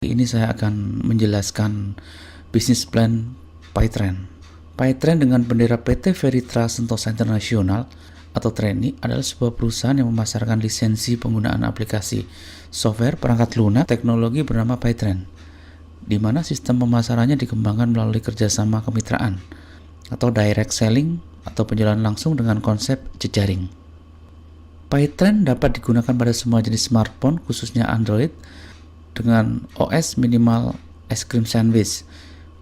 Ini saya akan menjelaskan bisnis plan PyTrend. PyTrend dengan bendera PT Veritra Sentosa Internasional atau TRENI adalah sebuah perusahaan yang memasarkan lisensi penggunaan aplikasi software perangkat lunak teknologi bernama PyTrend, di mana sistem pemasarannya dikembangkan melalui kerjasama kemitraan atau direct selling atau penjualan langsung dengan konsep jejaring. PyTrend dapat digunakan pada semua jenis smartphone, khususnya Android, dengan OS minimal es krim sandwich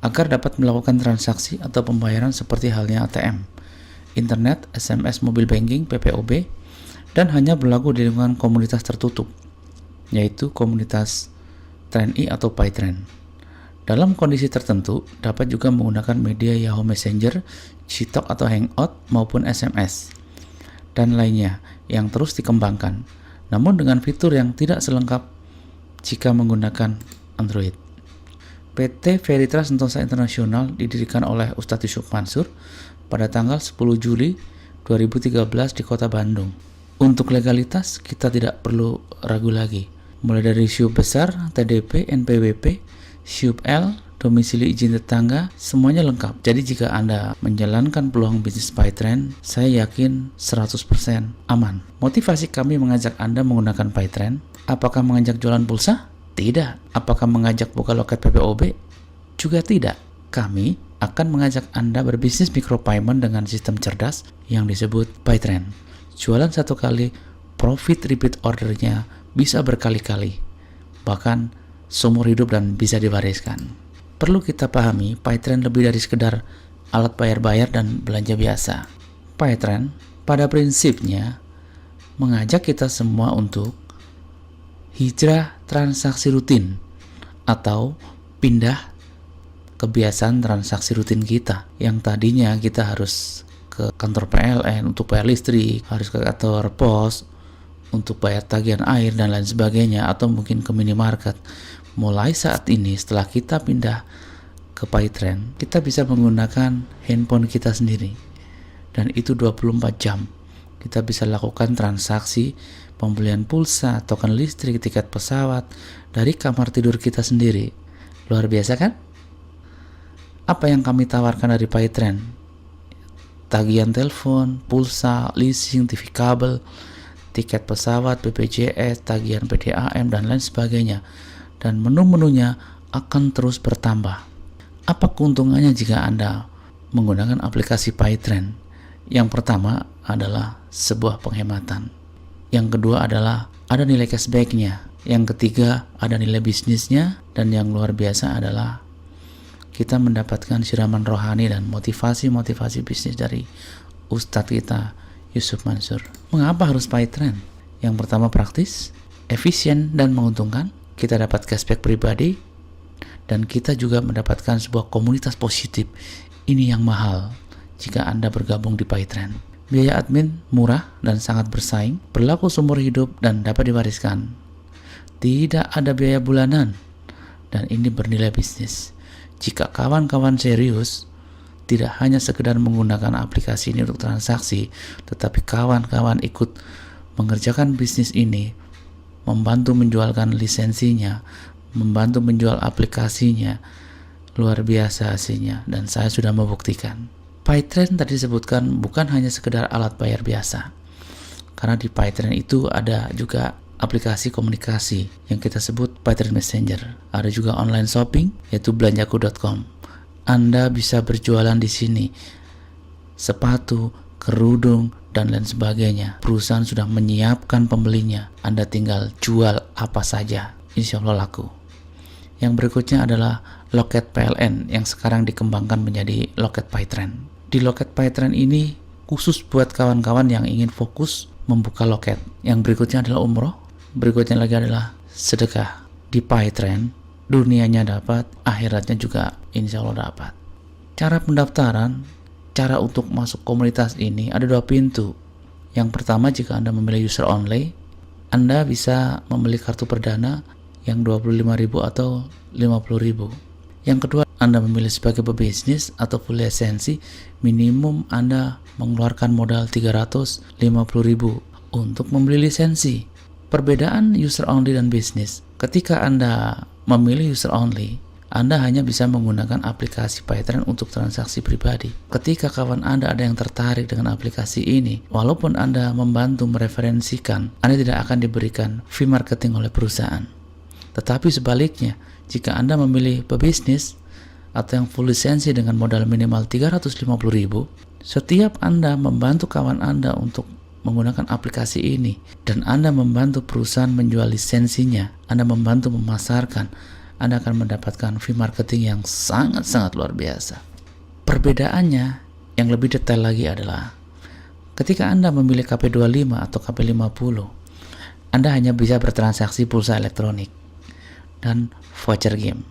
agar dapat melakukan transaksi atau pembayaran seperti halnya ATM, internet, SMS, mobile banking, PPOB, dan hanya berlaku di lingkungan komunitas tertutup, yaitu komunitas TRENI atau PyTrend. Dalam kondisi tertentu, dapat juga menggunakan media Yahoo Messenger, Gtalk atau Hangout maupun SMS, dan lainnya yang terus dikembangkan, namun dengan fitur yang tidak selengkap jika menggunakan Android. PT Veritra Sentosa Internasional didirikan oleh Ustadz Yusuf Mansur pada tanggal 10 Juli 2013 di Kota Bandung. Untuk legalitas, kita tidak perlu ragu lagi. Mulai dari SYUP besar, TDP, NPWP, SYUP L, domisili izin tetangga, semuanya lengkap. Jadi jika Anda menjalankan peluang bisnis PyTrend, saya yakin 100% aman. Motivasi kami mengajak Anda menggunakan PyTrend. Apakah mengajak jualan pulsa? Tidak. Apakah mengajak buka loket PPOB? Juga tidak. Kami akan mengajak Anda berbisnis micropayment dengan sistem cerdas yang disebut PyTrend. Jualan satu kali, profit repeat ordernya bisa berkali-kali, bahkan seumur hidup dan bisa diwariskan. Perlu kita pahami, PyTrend lebih dari sekedar alat bayar-bayar dan belanja biasa. PyTrend pada prinsipnya mengajak kita semua untuk hijrah transaksi rutin atau pindah kebiasaan transaksi rutin kita yang tadinya kita harus ke kantor PLN untuk bayar listrik, harus ke kantor pos untuk bayar tagihan air dan lain sebagainya, atau mungkin ke minimarket. Mulai saat ini setelah kita pindah ke PyTrend, kita bisa menggunakan handphone kita sendiri, dan itu 24 jam kita bisa lakukan transaksi pembelian pulsa, token listrik, tiket pesawat dari kamar tidur kita sendiri. Luar biasa kan? Apa yang kami tawarkan dari PyTrend? Tagihan telepon, pulsa, leasing, TV kabel, tiket pesawat, BPJS, tagihan PDAM, dan lain sebagainya. Dan menu-menunya akan terus bertambah. Apa keuntungannya jika Anda menggunakan aplikasi PyTrend? Yang pertama adalah sebuah penghematan. Yang kedua adalah ada nilai cashback-nya. Yang ketiga ada nilai bisnisnya. Dan yang luar biasa adalah kita mendapatkan siraman rohani dan motivasi-motivasi bisnis dari Ustadz kita Yusuf Mansur. Mengapa harus PyTrend? Yang pertama praktis, efisien dan menguntungkan. Kita dapat cashback pribadi, dan kita juga mendapatkan sebuah komunitas positif. Ini yang mahal jika Anda bergabung di PyTrend. Biaya admin murah dan sangat bersaing, berlaku seumur hidup dan dapat diwariskan. Tidak ada biaya bulanan, dan ini bernilai bisnis. Jika kawan-kawan serius, tidak hanya sekedar menggunakan aplikasi ini untuk transaksi, tetapi kawan-kawan ikut mengerjakan bisnis ini, membantu menjualkan lisensinya, membantu menjual aplikasinya, luar biasa hasilnya, dan saya sudah membuktikan. PyTrend tadi disebutkan bukan hanya sekedar alat bayar biasa, karena di PyTrend itu ada juga aplikasi komunikasi yang kita sebut PyTrend Messenger. Ada juga online shopping, yaitu belanjaku.com. Anda bisa berjualan di sini, sepatu, kerudung, dan lain sebagainya. Perusahaan sudah menyiapkan pembelinya. Anda tinggal jual apa saja, insya Allah laku. Yang berikutnya adalah loket PLN yang sekarang dikembangkan menjadi loket PyTrend. Di loket PyTrend ini khusus buat kawan-kawan yang ingin fokus membuka loket. Yang berikutnya adalah umroh. Berikutnya lagi adalah sedekah. Di PyTrend, dunianya dapat, akhiratnya juga insya Allah dapat. Cara pendaftaran, cara untuk masuk komunitas ini ada 2 pintu. Yang pertama, jika Anda memilih user only, Anda bisa membeli kartu perdana yang 25.000 atau 50.000. Yang kedua, Anda memilih sebagai pebisnis atau full lisensi, minimum Anda mengeluarkan modal 350.000 untuk membeli lisensi. Perbedaan user only dan bisnis, Ketika Anda memilih user only, Anda hanya bisa menggunakan aplikasi PayTrend untuk transaksi pribadi. Ketika kawan Anda ada yang tertarik dengan aplikasi ini, walaupun Anda membantu mereferensikan, Anda tidak akan diberikan fee marketing oleh perusahaan. Tetapi sebaliknya, jika Anda memilih pebisnis atau yang full lisensi dengan modal minimal 350.000, setiap Anda membantu kawan Anda untuk menggunakan aplikasi ini dan Anda membantu perusahaan menjual lisensinya, Anda membantu memasarkan, Anda akan mendapatkan fee marketing yang sangat-sangat luar biasa. Perbedaannya yang lebih detail lagi adalah ketika Anda memilih KP25 atau KP50, Anda hanya bisa bertransaksi pulsa elektronik dan voucher game.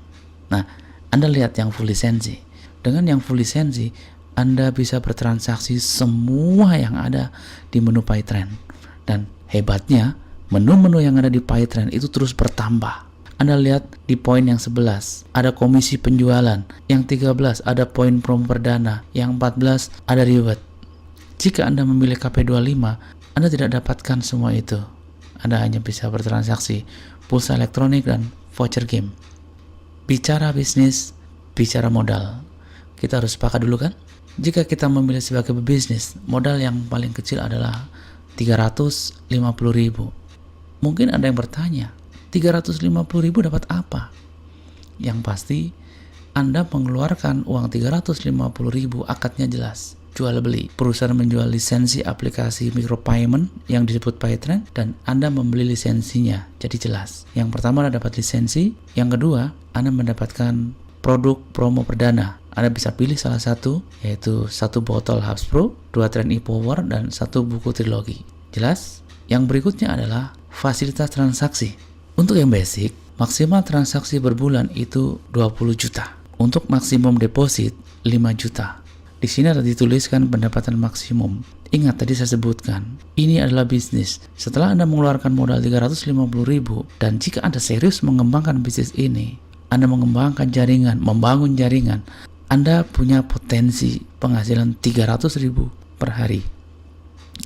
Nah, Anda lihat yang full lisensi. Dengan yang full lisensi, Anda bisa bertransaksi semua yang ada di menu PayTrend. Dan hebatnya, menu-menu yang ada di PayTrend itu terus bertambah. Anda lihat di poin yang 11, ada komisi penjualan. Yang 13, ada poin promo perdana. Yang 14, ada reward. Jika Anda memilih KP25, Anda tidak dapatkan semua itu. Anda hanya bisa bertransaksi pulsa elektronik dan voucher game. Bicara bisnis, bicara modal. Kita harus sepakat dulu kan? Jika kita memilih sebagai pebisnis, modal yang paling kecil adalah 350.000. Mungkin ada yang bertanya, 350.000 dapat apa? Yang pasti, Anda mengeluarkan uang 350.000, akadnya jelas. Jual beli. Perusahaan menjual lisensi aplikasi micropayment yang disebut PayTrend dan Anda membeli lisensinya. Jadi jelas. Yang pertama Anda dapat lisensi, yang kedua Anda mendapatkan produk promo perdana. Anda bisa pilih salah satu, yaitu 1 botol Hubs Pro, 2 Trend e-Power, dan 1 buku trilogi. Jelas? Yang berikutnya adalah fasilitas transaksi. Untuk yang basic, maksimal transaksi berbulan itu 20 juta. Untuk maksimum deposit 5 juta. Di sini ada dituliskan pendapatan maksimum. Ingat tadi saya sebutkan, ini adalah bisnis. Setelah Anda mengeluarkan modal 350.000 dan jika Anda serius mengembangkan bisnis ini, Anda mengembangkan jaringan, membangun jaringan, Anda punya potensi penghasilan 300.000 per hari.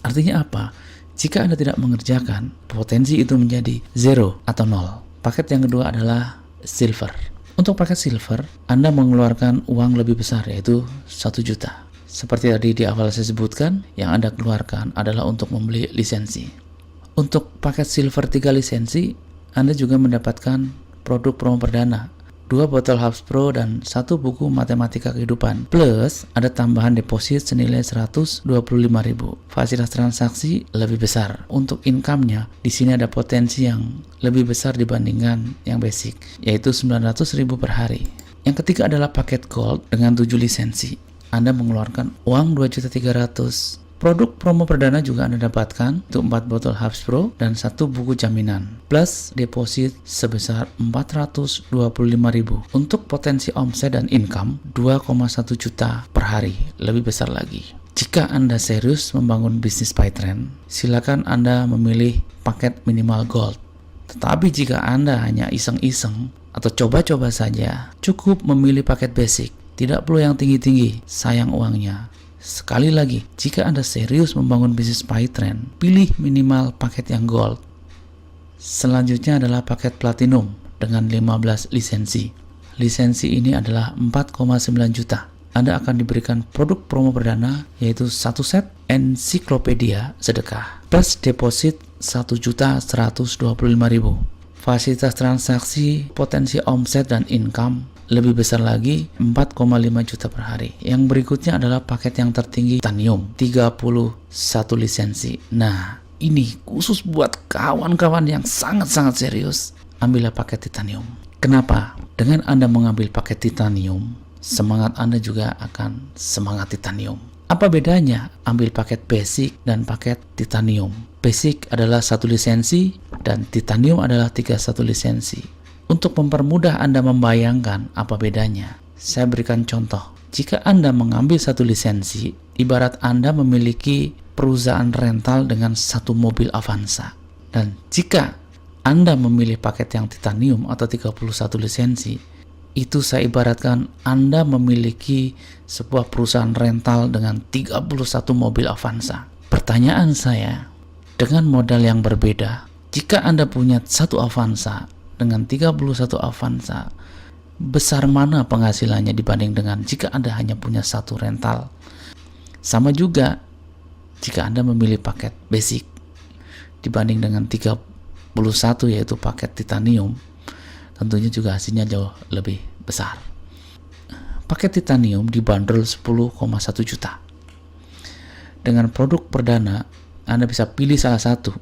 Artinya apa? Jika Anda tidak mengerjakan, potensi itu menjadi 0 atau 0. Paket yang kedua adalah silver. Untuk paket silver, Anda mengeluarkan uang lebih besar, yaitu 1 juta. Seperti tadi di awal saya sebutkan, yang Anda keluarkan adalah untuk membeli lisensi. Untuk paket silver 3 lisensi, Anda juga mendapatkan produk promo perdana, 2 botol Hubs Pro dan 1 buku matematika kehidupan. Plus, ada tambahan deposit senilai 125.000. Fasilitas transaksi lebih besar. Untuk income-nya, di sini ada potensi yang lebih besar dibandingkan yang basic, yaitu 900.000 per hari. Yang ketiga adalah paket gold dengan 7 lisensi. Anda mengeluarkan uang 2.300.000. Produk promo perdana juga Anda dapatkan untuk 4 botol Hubs Pro dan 1 buku jaminan. Plus deposit sebesar 425.000. Untuk potensi omset dan income 2,1 juta per hari, lebih besar lagi. Jika Anda serius membangun bisnis PayTrend, silakan Anda memilih paket minimal gold. Tetapi jika Anda hanya iseng-iseng atau coba-coba saja, cukup memilih paket basic. Tidak perlu yang tinggi-tinggi, sayang uangnya. Sekali lagi, jika Anda serius membangun bisnis PayTrend, pilih minimal paket yang gold. Selanjutnya adalah paket platinum dengan 15 lisensi. Lisensi ini adalah 4,9 juta. Anda akan diberikan produk promo perdana, yaitu 1 set ensiklopedia sedekah, plus deposit 1.125.000. Fasilitas transaksi, potensi omset dan income lebih besar lagi, 4,5 juta per hari. Yang berikutnya adalah paket yang tertinggi, titanium, 31 lisensi. Nah, ini khusus buat kawan-kawan yang sangat-sangat serius. Ambillah paket titanium. Kenapa? Dengan Anda mengambil paket titanium, semangat Anda juga akan semangat titanium. Apa bedanya ambil paket basic dan paket titanium? Basic adalah 1 lisensi dan titanium adalah 31 lisensi. Untuk mempermudah Anda membayangkan apa bedanya, saya berikan contoh. Jika Anda mengambil 1 lisensi, ibarat Anda memiliki perusahaan rental dengan 1 mobil Avanza. Dan jika Anda memilih paket yang titanium atau 31 lisensi, itu saya ibaratkan Anda memiliki sebuah perusahaan rental dengan 31 mobil Avanza. Pertanyaan saya, dengan modal yang berbeda, jika Anda punya 1 Avanza dengan 31 Avanza, besar mana penghasilannya dibanding dengan jika Anda hanya punya satu rental? Sama juga jika Anda memilih paket basic dibanding dengan 31 yaitu paket titanium, tentunya juga hasilnya jauh lebih besar. Paket titanium dibanderol 10,1 juta. Dengan produk perdana, Anda bisa pilih salah satu.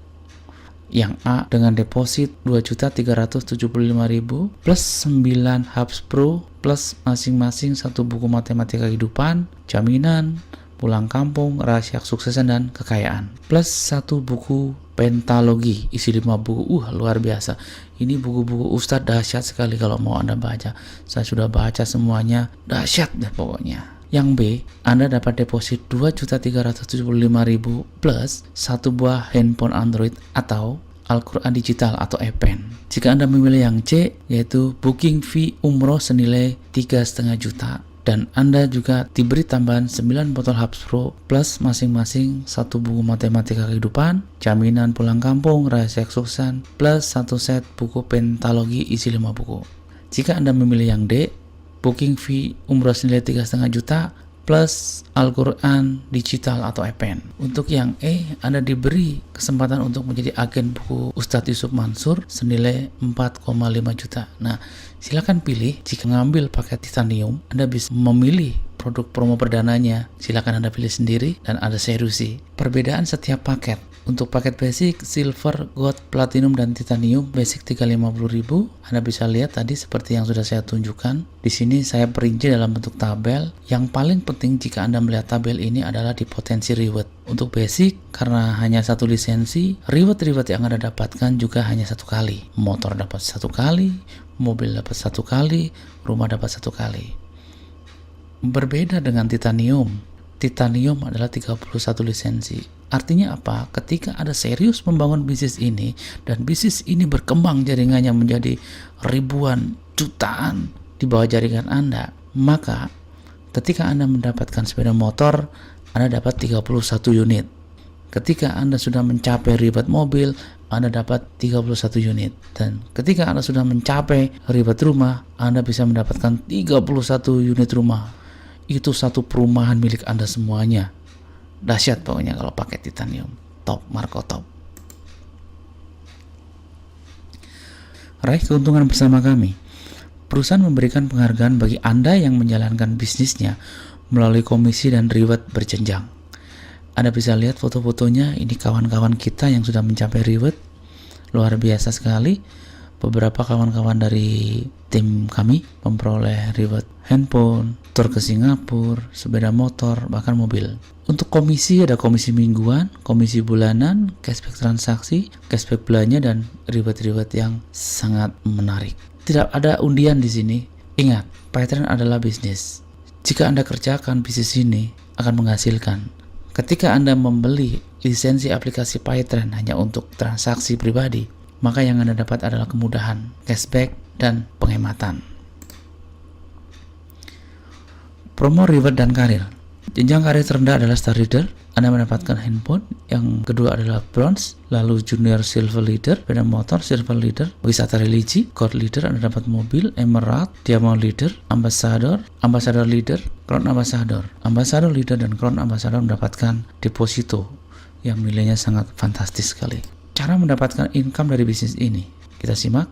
Yang A dengan deposit 2.375.000 plus 9 Hubs Pro plus masing-masing satu buku matematika kehidupan, jaminan, pulang kampung, rahasia kesuksesan dan kekayaan, plus satu buku pentalogi isi 5 buku. Luar biasa. Ini buku-buku Ustadz dahsyat sekali kalau mau Anda baca. Saya sudah baca semuanya, dahsyat deh pokoknya. Yang B, Anda dapat deposit 2.375.000 plus satu buah handphone Android atau Al-Quran digital atau e-pen. Jika Anda memilih yang C, yaitu booking fee umroh senilai 3,5 juta, dan Anda juga diberi tambahan 9 botol Hubs Pro plus masing-masing satu buku matematika kehidupan, jaminan pulang kampung, rahasia kesuksesan, plus satu set buku pentalogi isi 5 buku. Jika Anda memilih yang D, booking fee umroh senilai 3,5 juta plus Al-Quran digital atau e-pen. Untuk yang E, Anda diberi kesempatan untuk menjadi agen buku Ustadz Yusuf Mansur senilai 4,5 juta. Nah, silakan pilih. Jika ngambil paket titanium, Anda bisa memilih produk promo perdananya. Silakan Anda pilih sendiri dan ada serusi. Perbedaan setiap paket. Untuk paket basic, silver, gold, platinum, dan titanium, basic 350.000. Anda bisa lihat tadi seperti yang sudah saya tunjukkan. Di sini saya perinci dalam bentuk tabel. Yang paling penting jika Anda melihat tabel ini adalah di potensi reward. Untuk basic, karena hanya satu lisensi, reward yang Anda dapatkan juga hanya satu kali. Motor dapat satu kali, mobil dapat satu kali, rumah dapat satu kali. Berbeda dengan titanium. Titanium adalah 31 lisensi. Artinya apa? Ketika Anda serius membangun bisnis ini dan bisnis ini berkembang jaringannya menjadi ribuan, jutaan di bawah jaringan Anda, maka ketika Anda mendapatkan sepeda motor, Anda dapat 31 unit. Ketika Anda sudah mencapai ribet mobil, Anda dapat 31 unit. Dan ketika Anda sudah mencapai ribet rumah, Anda bisa mendapatkan 31 unit rumah. Itu satu perumahan milik Anda semuanya. Dahsyat pokoknya kalau pakai titanium. Top, Marco top. Raih keuntungan bersama kami. Perusahaan memberikan penghargaan bagi Anda yang menjalankan bisnisnya melalui komisi dan reward berjenjang. Anda bisa lihat foto-fotonya. Ini kawan-kawan kita yang sudah mencapai reward. Luar biasa sekali. Beberapa kawan-kawan dari tim kami memperoleh reward handphone, tur ke Singapura, sepeda motor, bahkan mobil. Untuk komisi ada komisi mingguan, komisi bulanan, cashback transaksi, cashback belanja, dan reward-reward yang sangat menarik. Tidak ada undian di sini. Ingat, PayTrend adalah bisnis. Jika Anda kerjakan bisnis ini akan menghasilkan. Ketika Anda membeli lisensi aplikasi PayTrend hanya untuk transaksi pribadi, maka yang Anda dapat adalah kemudahan, cashback, dan penghematan. Promo reward dan karir. Jenjang karir terendah adalah Star Leader. Anda mendapatkan handphone. Yang kedua adalah Bronze, lalu Junior Silver Leader, sepeda motor Silver Leader, wisata religi, Gold Leader, Anda dapat mobil, Emerald, Diamond Leader, Ambassador, Ambassador Leader, Crown Ambassador. Ambassador Leader dan Crown Ambassador mendapatkan deposito yang nilainya sangat fantastis sekali. Cara mendapatkan income dari bisnis ini, kita simak.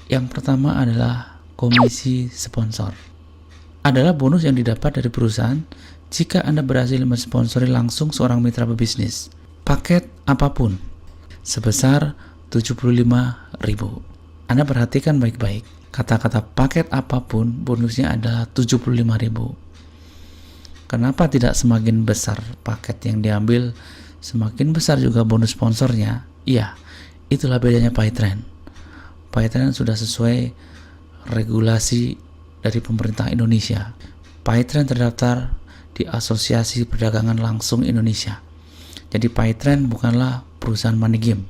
Yang pertama adalah komisi sponsor. Adalah bonus yang didapat dari perusahaan jika Anda berhasil mensponsori langsung seorang mitra pebisnis. Paket apapun sebesar 75.000. Anda perhatikan baik-baik. Kata-kata paket apapun bonusnya adalah 75.000. Kenapa tidak semakin besar paket yang diambil, semakin besar juga bonus sponsornya? Iya, itulah bedanya PayTrend. PayTrend sudah sesuai regulasi dari pemerintah Indonesia. PayTrend terdaftar di Asosiasi Perdagangan Langsung Indonesia. Jadi PayTrend bukanlah perusahaan money game.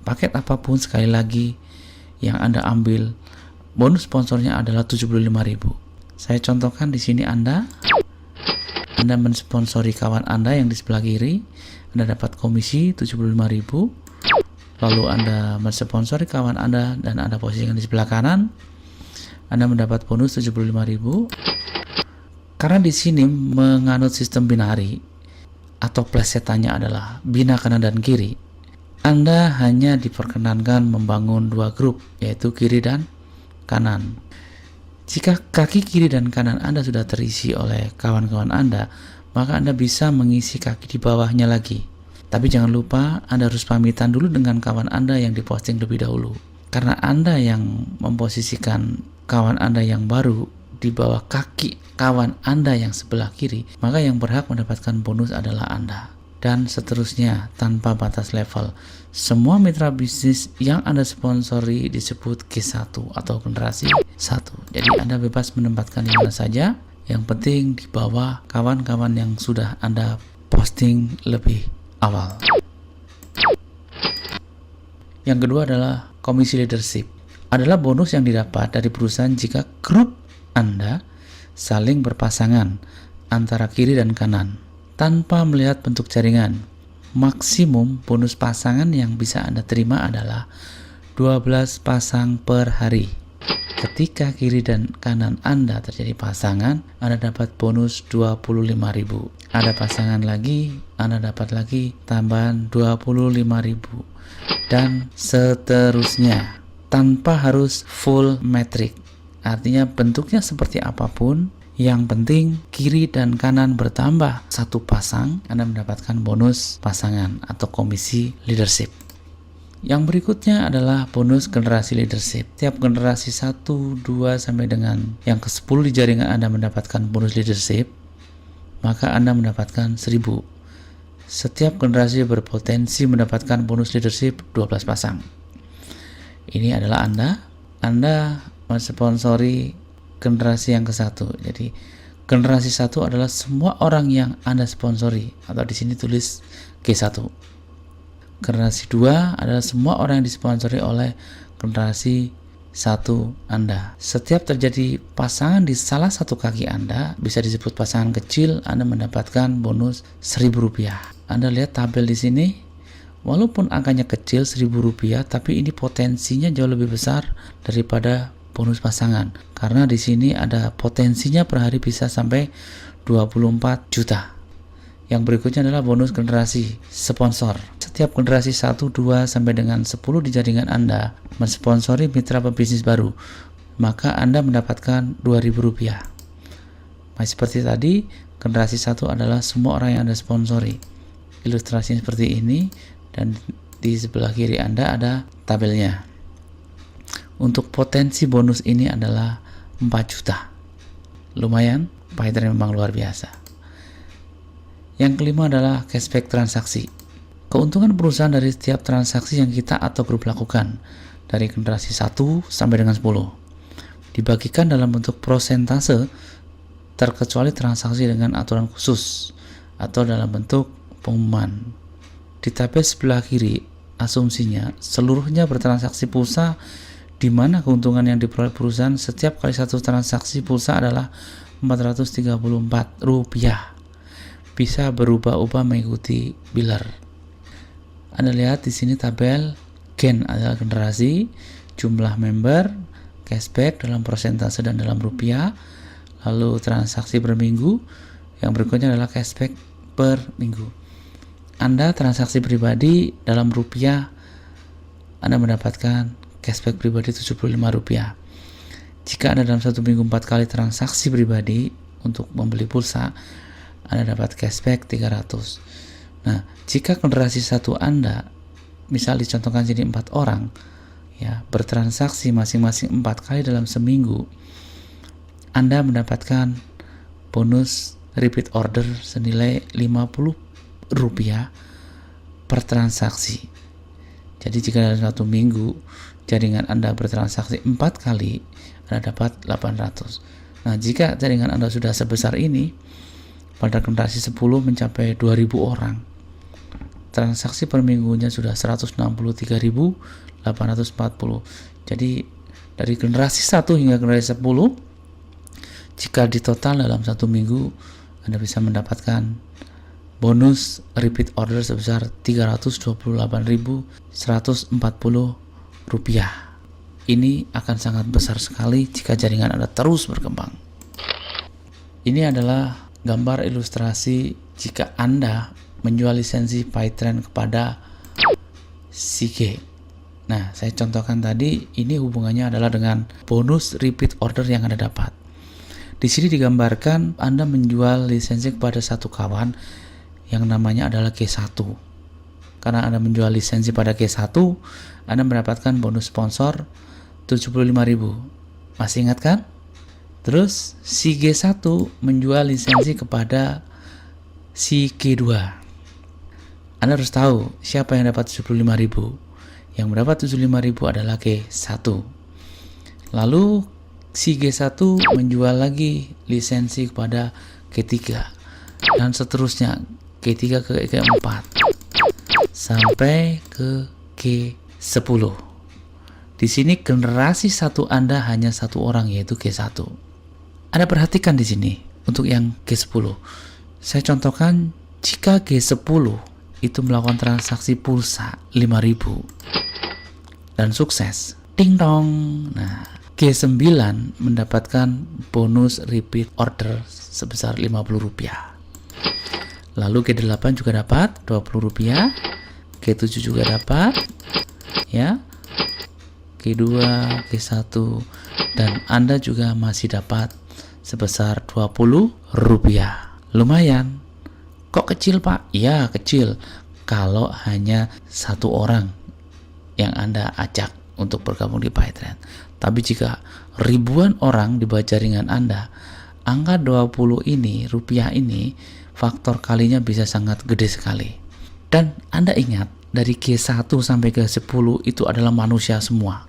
Paket apapun sekali lagi yang Anda ambil, bonus sponsornya adalah 75.000. Saya contohkan di sini Anda mensponsori kawan Anda yang di sebelah kiri, Anda dapat komisi 75.000 lalu Anda mensponsori kawan Anda dan Anda posisikan di sebelah kanan, Anda mendapat bonus 75.000. Karena di sini menganut sistem binari atau plesetannya adalah bina kanan dan kiri, Anda hanya diperkenankan membangun dua grup, yaitu kiri dan kanan. Jika kaki kiri dan kanan Anda sudah terisi oleh kawan-kawan Anda, maka Anda bisa mengisi kaki di bawahnya lagi. Tapi jangan lupa Anda harus pamitan dulu dengan kawan Anda yang diposting lebih dahulu. Karena Anda yang memposisikan kawan Anda yang baru di bawah kaki kawan Anda yang sebelah kiri, maka yang berhak mendapatkan bonus adalah Anda. Dan seterusnya tanpa batas level. Semua mitra bisnis yang Anda sponsori disebut G1 atau generasi 1. Jadi Anda bebas menempatkan di mana saja, yang penting di bawah kawan-kawan yang sudah Anda posting lebih awal. Yang kedua adalah komisi leadership. Adalah bonus yang didapat dari perusahaan jika grup Anda saling berpasangan antara kiri dan kanan tanpa melihat bentuk jaringan. Maksimum bonus pasangan yang bisa Anda terima adalah 12 pasang per hari. Ketika kiri dan kanan Anda terjadi pasangan, Anda dapat bonus 25.000. Ada pasangan lagi, Anda dapat lagi tambahan 25.000. Dan seterusnya, tanpa harus full metric. Artinya bentuknya seperti apapun, yang penting kiri dan kanan bertambah satu pasang, Anda mendapatkan bonus pasangan atau komisi leadership. Yang berikutnya adalah bonus generasi leadership. Tiap generasi 1, 2 sampai dengan yang ke-10 di jaringan Anda mendapatkan bonus leadership, maka Anda mendapatkan 1.000. Setiap generasi berpotensi mendapatkan bonus leadership 12 pasang. Ini adalah Anda mensponsori generasi yang ke-1. Jadi generasi 1 adalah semua orang yang Anda sponsori, atau di sini tulis G1. Generasi 2 adalah semua orang yang disponsori oleh generasi 1 Anda. Setiap terjadi pasangan di salah satu kaki Anda, bisa disebut pasangan kecil, Anda mendapatkan bonus Rp1.000. Anda lihat tabel di sini, walaupun angkanya kecil Rp1.000, tapi ini potensinya jauh lebih besar daripada bonus pasangan, karena di sini ada potensinya per hari bisa sampai 24 juta. Yang berikutnya adalah bonus generasi sponsor. Setiap generasi 1, 2 sampai dengan 10 di jaringan Anda mensponsori mitra pebisnis baru, maka Anda mendapatkan Rp2.000. Masih seperti tadi, generasi 1 adalah semua orang yang Anda sponsori. Ilustrasinya seperti ini, dan di sebelah kiri Anda ada tabelnya. Untuk potensi bonus ini adalah 4 juta. Lumayan, PyTrend memang luar biasa. Yang kelima adalah cashback transaksi. Keuntungan perusahaan dari setiap transaksi yang kita atau grup lakukan dari generasi 1 sampai dengan 10 dibagikan dalam bentuk prosentase, terkecuali transaksi dengan aturan khusus atau dalam bentuk pengumuman. Di tabel sebelah kiri, asumsinya seluruhnya bertransaksi pulsa, di mana keuntungan yang diperoleh perusahaan setiap kali satu transaksi pulsa adalah Rp434. Bisa berubah-ubah mengikuti biller. Anda lihat di sini tabel gen adalah generasi, jumlah member, cashback dalam persentase dan dalam rupiah, lalu transaksi per minggu. Yang berikutnya adalah cashback per minggu. Anda transaksi pribadi dalam rupiah, Anda mendapatkan cashback pribadi Rp75. Jika Anda dalam satu minggu 4 kali transaksi pribadi untuk membeli pulsa, Anda dapat cashback 300. Nah, jika generasi 1 Anda, misal dicontohkan sini 4 orang, ya, bertransaksi masing-masing 4 kali dalam seminggu, Anda mendapatkan bonus repeat order senilai Rp50 per transaksi. Jadi jika dalam satu minggu jaringan Anda bertransaksi 4 kali, Anda dapat 800. Nah, jika jaringan Anda sudah sebesar ini, pada generasi 10 mencapai 2.000 orang, transaksi per minggunya sudah 163.840. Jadi dari generasi 1 hingga generasi 10, jika ditotal dalam satu minggu, Anda bisa mendapatkan bonus repeat order sebesar Rp328.140. Ini akan sangat besar sekali jika jaringan Anda terus berkembang. Ini adalah gambar ilustrasi jika Anda menjual lisensi PyTrend kepada Seagate. Nah, saya contohkan tadi, ini hubungannya adalah dengan bonus repeat order yang Anda dapat. Di sini digambarkan Anda menjual lisensi kepada satu kawan yang namanya adalah G1. Karena Anda menjual lisensi pada G1, Anda mendapatkan bonus sponsor 75.000. Masih ingat kan? Terus si G1 menjual lisensi kepada si G2. Anda harus tahu siapa yang dapat 75.000. Yang mendapat 75.000 adalah G1. Lalu si G1 menjual lagi lisensi kepada G3 dan seterusnya, G3 ke G4 sampai ke G10. Di sini generasi satu Anda hanya satu orang, yaitu G1. Anda perhatikan di sini untuk yang G10. Saya contohkan jika G10 itu melakukan transaksi pulsa 5.000 dan sukses, ding dong. Nah, G9 mendapatkan bonus repeat order sebesar Rp50. Lalu G8 juga dapat Rp20, G7 juga dapat, ya, G2, G1, dan Anda juga masih dapat sebesar Rp20. Lumayan. Kok kecil, Pak? Ya, kecil kalau hanya satu orang yang Anda ajak untuk bergabung di PyTrend. Tapi jika ribuan orang di bawah jaringan Anda, angka 20 ini, rupiah ini, faktor kalinya bisa sangat gede sekali. Dan Anda ingat, dari G1 sampai ke 10 itu adalah manusia semua.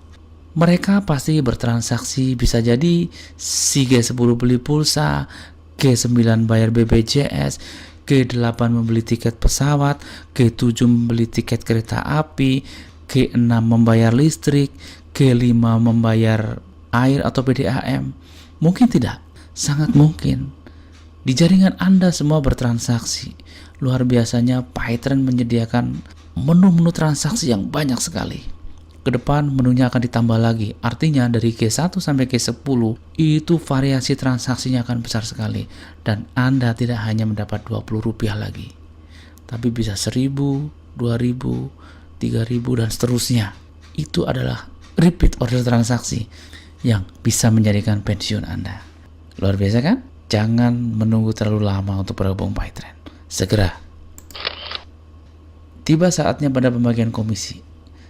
Mereka pasti bertransaksi, bisa jadi si G10 beli pulsa, G9 bayar BPJS, G8 membeli tiket pesawat, G7 membeli tiket kereta api, G6 membayar listrik, G5 membayar air atau PDAM. Mungkin tidak, sangat mungkin. Di jaringan Anda semua bertransaksi. Luar biasanya PyTrend menyediakan menu-menu transaksi yang banyak sekali. Ke depan menunya akan ditambah lagi. Artinya dari G1 sampai G10 itu variasi transaksinya akan besar sekali. Dan Anda tidak hanya mendapat Rp20 lagi, tapi bisa 1.000, 2.000, 3.000 dan seterusnya. Itu adalah repeat order transaksi yang bisa menjadikan pensiun Anda. Luar biasa kan? Jangan menunggu terlalu lama untuk bergabung PyTrend. Segera. Tiba saatnya pada pembagian komisi.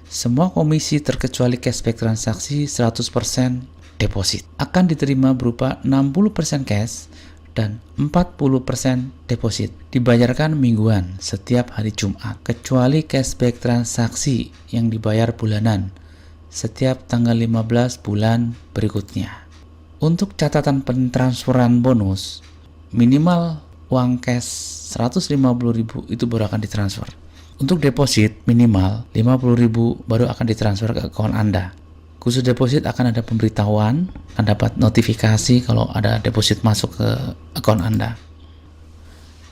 Semua komisi terkecuali cashback transaksi 100% deposit akan diterima berupa 60% cash dan 40% deposit. Dibayarkan mingguan setiap hari Jumat, kecuali cashback transaksi yang dibayar bulanan setiap tanggal 15 bulan berikutnya. Untuk catatan pentransferan bonus, minimal uang cash 150.000 itu baru akan ditransfer. Untuk deposit minimal 50.000 baru akan ditransfer ke akun Anda. Khusus deposit akan ada pemberitahuan, akan dapat notifikasi kalau ada deposit masuk ke akun Anda.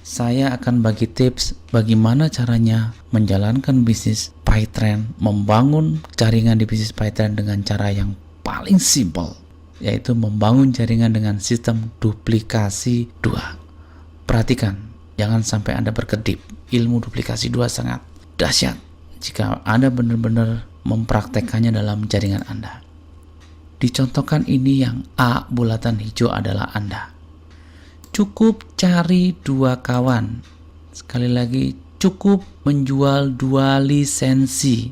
Saya akan bagi tips bagaimana caranya menjalankan bisnis PyTrend, membangun jaringan di bisnis PyTrend dengan cara yang paling simple, yaitu membangun jaringan dengan sistem duplikasi 2. Perhatikan, jangan sampai Anda berkedip. Ilmu duplikasi 2 sangat dahsyat jika Anda benar-benar mempraktekannya dalam jaringan Anda. Dicontohkan ini yang A bulatan hijau adalah Anda. Cukup cari 2 kawan. Sekali lagi, cukup menjual 2 lisensi.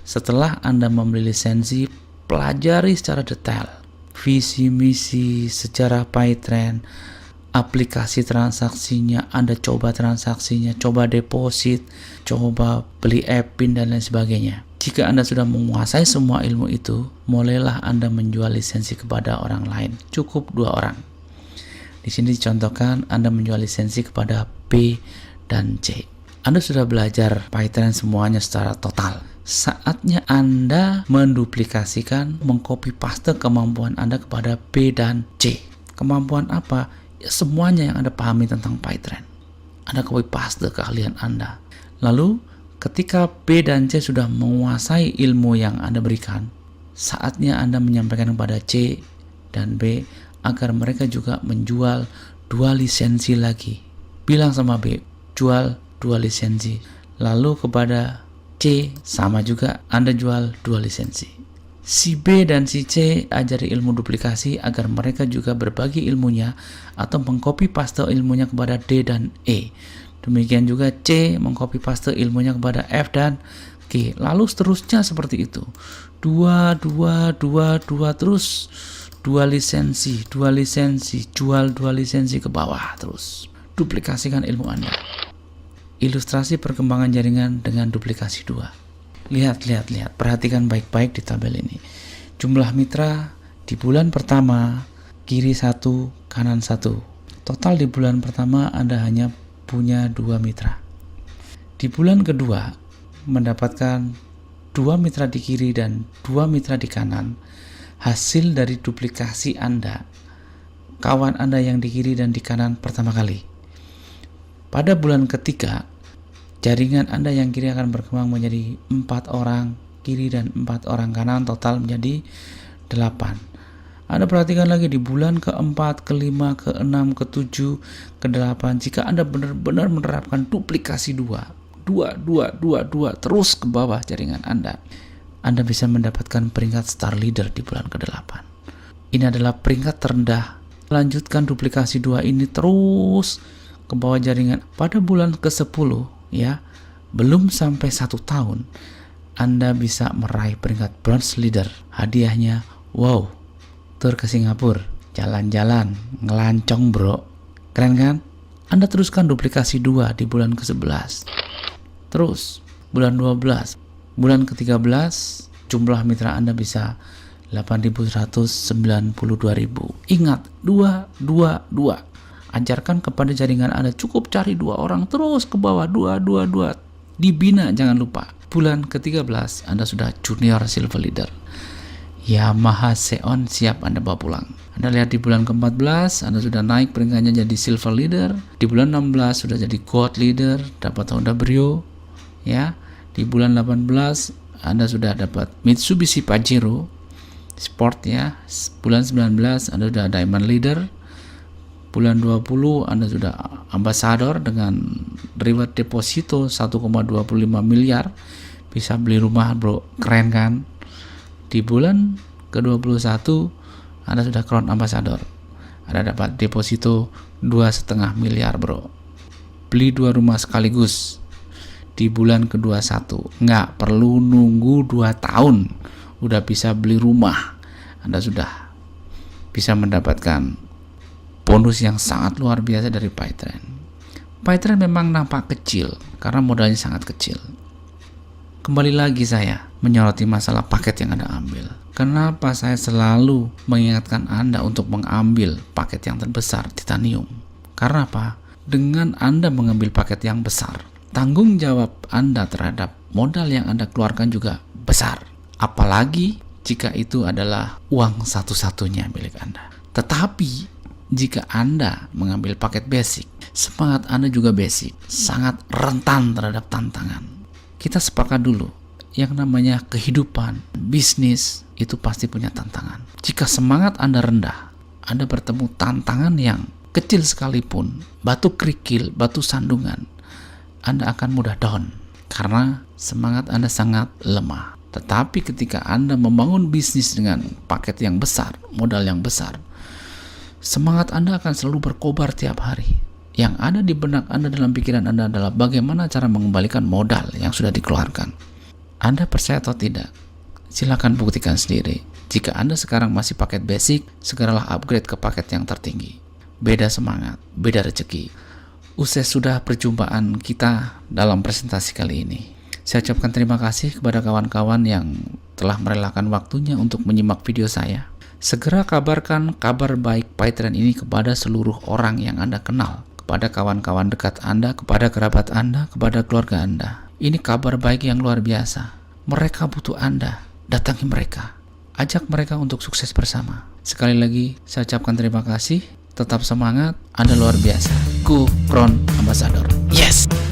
Setelah Anda membeli lisensi, pelajari secara detail visi misi, sejarah PyTrend, aplikasi transaksinya, Anda coba transaksinya, coba deposit, coba beli APIN dan lain sebagainya. Jika Anda sudah menguasai semua ilmu itu, mulailah Anda menjual lisensi kepada orang lain. Cukup 2 orang. Di sini dicontohkan Anda menjual lisensi kepada B dan C. Anda sudah belajar PyTrend semuanya secara total. Saatnya Anda menduplikasikan, mengcopy paste kemampuan Anda kepada B dan C. Kemampuan apa? Ya, semuanya yang Anda pahami tentang PyTrend. Anda copy paste keahlian Anda. Lalu ketika B dan C sudah menguasai ilmu yang Anda berikan, saatnya Anda menyampaikan kepada C dan B agar mereka juga menjual 2 lisensi lagi. Bilang sama B, jual 2 lisensi. Lalu kepada C, sama juga Anda jual 2 lisensi. Si B dan si C ajari ilmu duplikasi agar mereka juga berbagi ilmunya atau mengcopy paste ilmunya kepada D dan E. Demikian juga C mengcopy paste ilmunya kepada F dan G. Lalu seterusnya seperti itu. 2 terus 2 lisensi, jual 2 lisensi ke bawah terus. Duplikasikan ilmu Anda. Ilustrasi perkembangan jaringan dengan duplikasi 2. Lihat, perhatikan baik-baik di tabel ini. Jumlah mitra di bulan pertama, kiri 1, kanan 1. Total di bulan pertama Anda hanya punya 2 mitra. Di bulan kedua, mendapatkan 2 mitra di kiri dan 2 mitra di kanan. Hasil dari duplikasi Anda, kawan Anda yang di kiri dan di kanan pertama kali. Pada bulan ketiga, jaringan Anda yang kiri akan berkembang menjadi 4 orang kiri dan 4 orang kanan, total menjadi 8. Anda perhatikan lagi di bulan ke-4, ke-5, ke-6, ke-7, ke-8. Jika Anda benar-benar menerapkan duplikasi 2 terus ke bawah jaringan Anda bisa mendapatkan peringkat star leader di bulan ke-8. Ini adalah peringkat terendah. Lanjutkan duplikasi 2 ini terus ke bawah jaringan. Pada bulan ke-10, ya, belum sampai 1 tahun Anda bisa meraih peringkat bronze leader. Hadiahnya, wow, tur ke Singapura, jalan-jalan, ngelancong bro, keren kan? Anda teruskan duplikasi 2 di bulan ke-11. Terus bulan 12, bulan ke-13 jumlah mitra Anda bisa 8.192.000. Ingat, 2. Ajarkan kepada jaringan Anda, cukup cari 2 orang terus ke bawah, 2. Dibina, jangan lupa. Bulan ke-13 Anda sudah junior silver leader. Yamaha Xeon siap Anda bawa pulang. Anda lihat di bulan ke-14 Anda sudah naik peringkatnya jadi silver leader. Di bulan 16 sudah jadi gold leader, dapat Honda Brio. Ya, di bulan 18 Anda sudah dapat Mitsubishi Pajero Sport ya. Bulan 19 Anda sudah diamond leader. Bulan 20 Anda sudah ambassador dengan reward deposito 1,25 miliar. Bisa beli rumah bro, keren kan? Di bulan ke-21 Anda sudah crown ambassador. Anda dapat deposito 2,5 miliar bro. Beli 2 rumah sekaligus di bulan ke-21. Nggak perlu nunggu 2 tahun, udah bisa beli rumah. Anda sudah bisa mendapatkan bonus yang sangat luar biasa dari PyTrend. PyTrend memang nampak kecil karena modalnya sangat kecil. Kembali lagi saya menyoroti masalah paket yang Anda ambil. Kenapa saya selalu mengingatkan Anda untuk mengambil paket yang terbesar, titanium? Karena apa? Dengan Anda mengambil paket yang besar, tanggung jawab Anda terhadap modal yang Anda keluarkan juga besar. Apalagi jika itu adalah uang satu-satunya milik Anda. Tetapi jika Anda mengambil paket basic, semangat Anda juga basic, sangat rentan terhadap tantangan. Kita sepakat dulu, yang namanya kehidupan, bisnis, itu pasti punya tantangan. Jika semangat Anda rendah, Anda bertemu tantangan yang kecil sekalipun, batu kerikil, batu sandungan, Anda akan mudah down, karena semangat Anda sangat lemah. Tetapi ketika Anda membangun bisnis dengan paket yang besar, modal yang besar, semangat Anda akan selalu berkobar tiap hari. Yang ada di benak Anda, dalam pikiran Anda adalah bagaimana cara mengembalikan modal yang sudah dikeluarkan. Anda percaya atau tidak? Silakan buktikan sendiri. Jika Anda sekarang masih paket basic, segeralah upgrade ke paket yang tertinggi. Beda semangat, beda rezeki. Usai sudah perjumpaan kita dalam presentasi kali ini. Saya ucapkan terima kasih kepada kawan-kawan yang telah merelakan waktunya untuk menyimak video saya. Segera kabarkan kabar baik PyTrend ini kepada seluruh orang yang Anda kenal, kepada kawan-kawan dekat Anda, kepada kerabat Anda, kepada keluarga Anda. Ini kabar baik yang luar biasa. Mereka butuh Anda, datangi mereka. Ajak mereka untuk sukses bersama. Sekali lagi, saya ucapkan terima kasih. Tetap semangat, Anda luar biasa. Go Crown Ambassador. Yes!